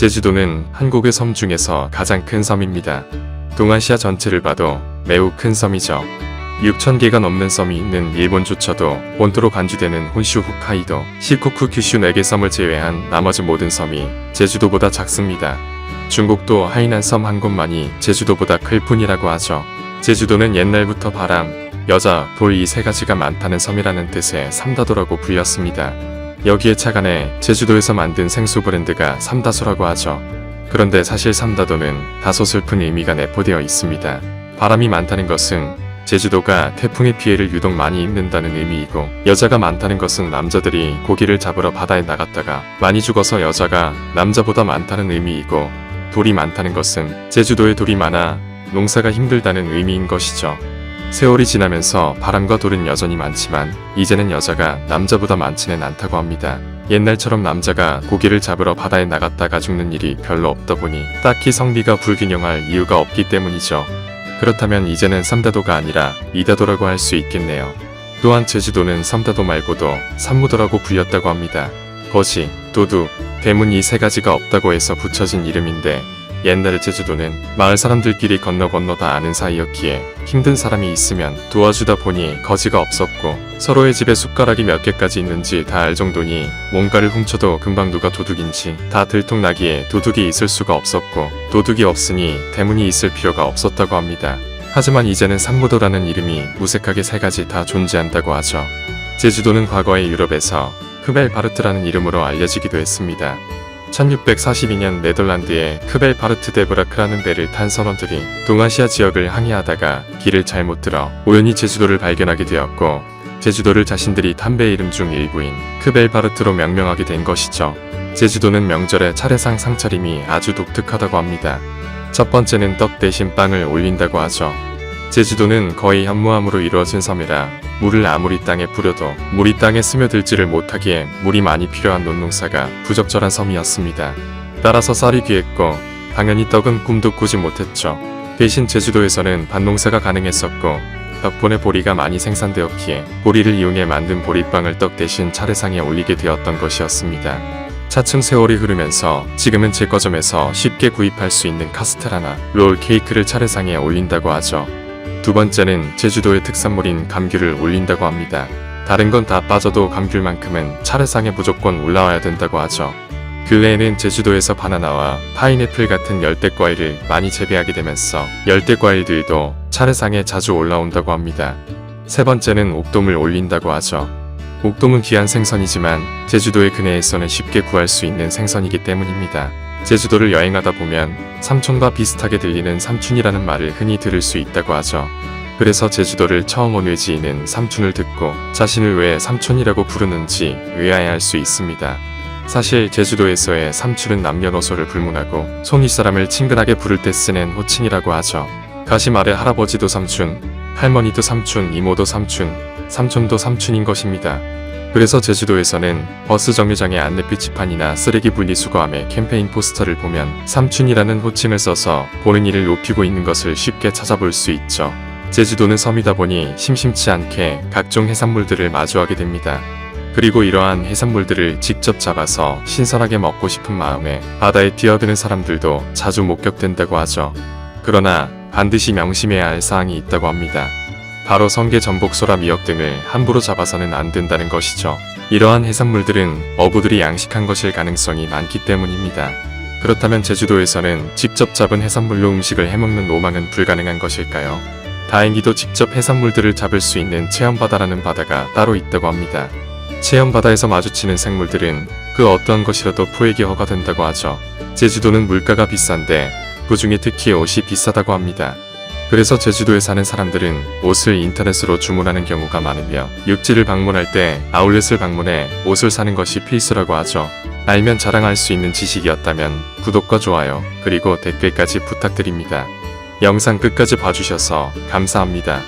제주도는 한국의 섬 중에서 가장 큰 섬입니다. 동아시아 전체를 봐도 매우 큰 섬이죠. 6,000개가 넘는 섬이 있는 일본조차도 본토로 간주되는 혼슈, 홋카이도, 시코쿠, 규슈 4개 섬을 제외한 나머지 모든 섬이 제주도보다 작습니다. 중국도 하이난 섬 한 곳만이 제주도보다 클 뿐이라고 하죠. 제주도는 옛날부터 바람, 여자, 돌 이 3가지가 많다는 섬이라는 뜻의 삼다도라고 불렸습니다. 여기에 착안해 제주도에서 만든 생수 브랜드가 삼다소라고 하죠. 그런데 사실 삼다도는 다소 슬픈 의미가 내포되어 있습니다. 바람이 많다는 것은 제주도가 태풍의 피해를 유독 많이 입는다는 의미이고, 여자가 많다는 것은 남자들이 고기를 잡으러 바다에 나갔다가 많이 죽어서 여자가 남자보다 많다는 의미이고, 돌이 많다는 것은 제주도에 돌이 많아 농사가 힘들다는 의미인 것이죠. 세월이 지나면서 바람과 돌은 여전히 많지만 이제는 여자가 남자보다 많지는 않다고 합니다. 옛날처럼 남자가 고기를 잡으러 바다에 나갔다가 죽는 일이 별로 없다 보니 딱히 성비가 불균형할 이유가 없기 때문이죠. 그렇다면 이제는 삼다도가 아니라 이다도라고 할 수 있겠네요. 또한 제주도는 삼다도 말고도 삼무도라고 불렸다고 합니다. 거시, 도둑, 대문 이 3가지가 없다고 해서 붙여진 이름인데, 옛날에 제주도는 마을 사람들끼리 건너 다 아는 사이였기에 힘든 사람이 있으면 도와주다 보니 거지가 없었고, 서로의 집에 숟가락이 몇 개까지 있는지 다 알 정도니 뭔가를 훔쳐도 금방 누가 도둑인지 다 들통나기에 도둑이 있을 수가 없었고, 도둑이 없으니 대문이 있을 필요가 없었다고 합니다. 하지만 이제는 삼무도라는 이름이 무색하게 3가지 다 존재한다고 하죠. 제주도는 과거에 유럽에서 크벨바르트라는 이름으로 알려지기도 했습니다. 1642년 네덜란드의 크벨바르트 데브라크라는 배를 탄 선원들이 동아시아 지역을 항해하다가 길을 잘못 들어 우연히 제주도를 발견하게 되었고, 제주도를 자신들이 탄 배 이름 중 일부인 크벨바르트로 명명하게 된 것이죠. 제주도는 명절에 차례상 상차림이 아주 독특하다고 합니다. 첫 번째는 떡 대신 빵을 올린다고 하죠. 제주도는 거의 현무암으로 이루어진 섬이라 물을 아무리 땅에 뿌려도 물이 땅에 스며들지를 못하기에 물이 많이 필요한 논농사가 부적절한 섬이었습니다. 따라서 쌀이 귀했고 당연히 떡은 꿈도 꾸지 못했죠. 대신 제주도에서는 밭농사가 가능했었고, 덕분에 보리가 많이 생산되었기에 보리를 이용해 만든 보리빵을 떡 대신 차례상에 올리게 되었던 것이었습니다. 차츰 세월이 흐르면서 지금은 제과점에서 쉽게 구입할 수 있는 카스테라나 롤 케이크를 차례상에 올린다고 하죠. 두 번째는 제주도의 특산물인 감귤을 올린다고 합니다. 다른 건 다 빠져도 감귤만큼은 차례상에 무조건 올라와야 된다고 하죠. 근래에는 제주도에서 바나나와 파인애플 같은 열대과일을 많이 재배하게 되면서 열대과일들도 차례상에 자주 올라온다고 합니다. 세 번째는 옥돔을 올린다고 하죠. 옥돔은 귀한 생선이지만 제주도의 근해에서는 쉽게 구할 수 있는 생선이기 때문입니다. 제주도를 여행하다 보면 삼촌과 비슷하게 들리는 삼촌이라는 말을 흔히 들을 수 있다고 하죠. 그래서 제주도를 처음 온 외지인은 삼촌을 듣고 자신을 왜 삼촌이라고 부르는지 의아해할 수 있습니다. 사실 제주도에서의 삼촌은 남녀노소를 불문하고 손윗사람을 친근하게 부를 때 쓰는 호칭이라고 하죠. 가시말에 할아버지도 삼촌, 할머니도 삼촌, 이모도 삼촌, 삼촌도 삼촌인 것입니다. 그래서 제주도에서는 버스 정류장의 안내 표지판이나 쓰레기 분리수거함의 캠페인 포스터를 보면 삼촌이라는 호칭을 써서 보는 이를 높이고 있는 것을 쉽게 찾아볼 수 있죠. 제주도는 섬이다 보니 심심치 않게 각종 해산물들을 마주하게 됩니다. 그리고 이러한 해산물들을 직접 잡아서 신선하게 먹고 싶은 마음에 바다에 뛰어드는 사람들도 자주 목격된다고 하죠. 그러나 반드시 명심해야 할 사항이 있다고 합니다. 바로 성게, 전복, 소라, 미역 등을 함부로 잡아서는 안 된다는 것이죠. 이러한 해산물들은 어부들이 양식한 것일 가능성이 많기 때문입니다. 그렇다면 제주도에서는 직접 잡은 해산물로 음식을 해먹는 로망은 불가능한 것일까요? 다행히도 직접 해산물들을 잡을 수 있는 체험바다라는 바다가 따로 있다고 합니다. 체험바다에서 마주치는 생물들은 그 어떠한 것이라도 포획이 허가된다고 하죠. 제주도는 물가가 비싼데 그 중에 특히 옷이 비싸다고 합니다. 그래서 제주도에 사는 사람들은 옷을 인터넷으로 주문하는 경우가 많으며 육지를 방문할 때 아울렛을 방문해 옷을 사는 것이 필수라고 하죠. 알면 자랑할 수 있는 지식이었다면 구독과 좋아요 그리고 댓글까지 부탁드립니다. 영상 끝까지 봐주셔서 감사합니다.